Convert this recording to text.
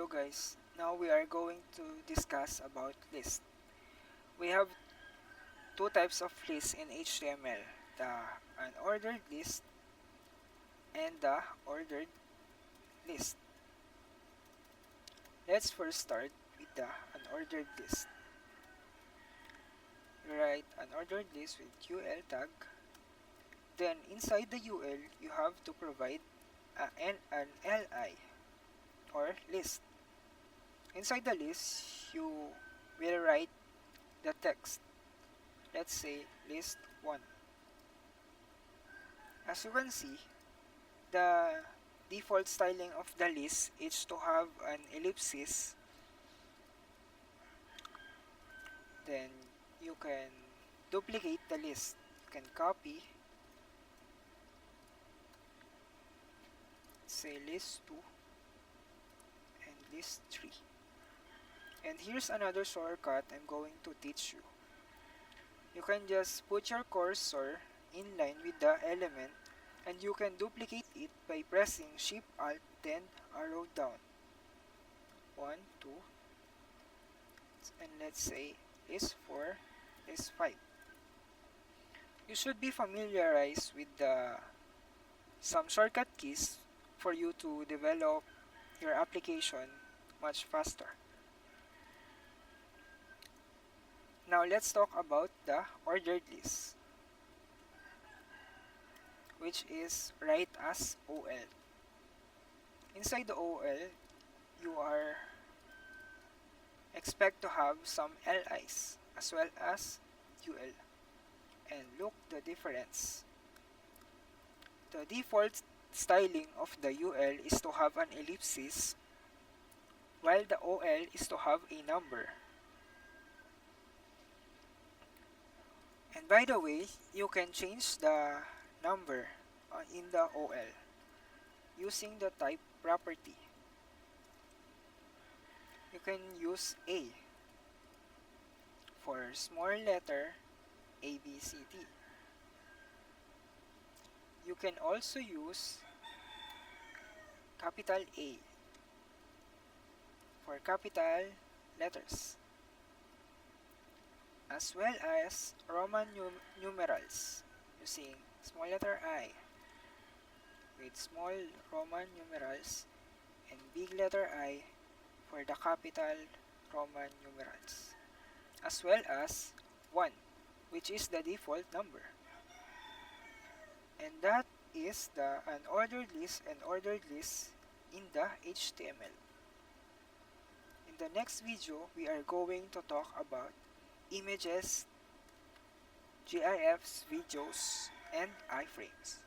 Hello guys, now we are going to discuss about list. We have two types of lists in HTML, the unordered list and the ordered list. Let's first start with the unordered list. You write unordered list with UL tag. Then inside the UL, you have to provide an LI or list. Inside the list, you will write the text. Let's say list 1. As you can see, the default styling of the list is to have an ellipsis. Then you can duplicate the list. You can copy, say list 2 and list 3. And here's another shortcut I'm going to teach you. You can just put your cursor in line with the element and you can duplicate it by pressing Shift Alt then arrow down. 1, 2, and let's say list 4, list 5. You should be familiarized with some shortcut keys for you to develop your application much faster. Now let's talk about the ordered list, which is write as OL. Inside the OL, you are expect to have some LIs as well as UL. And look the difference. The default styling of the UL is to have an ellipsis, while the OL is to have a number. And by the way, you can change the number in the OL using the type property. You can use A for small letter A, B, C, D. You can also use capital A for capital letters, as well as Roman numerals using small letter I with small Roman numerals and big letter I for the capital Roman numerals, as well as 1, which is the default number. And that is the unordered list and ordered list in the HTML. In the next video, we are going to talk about images, GIFs, videos, and iframes.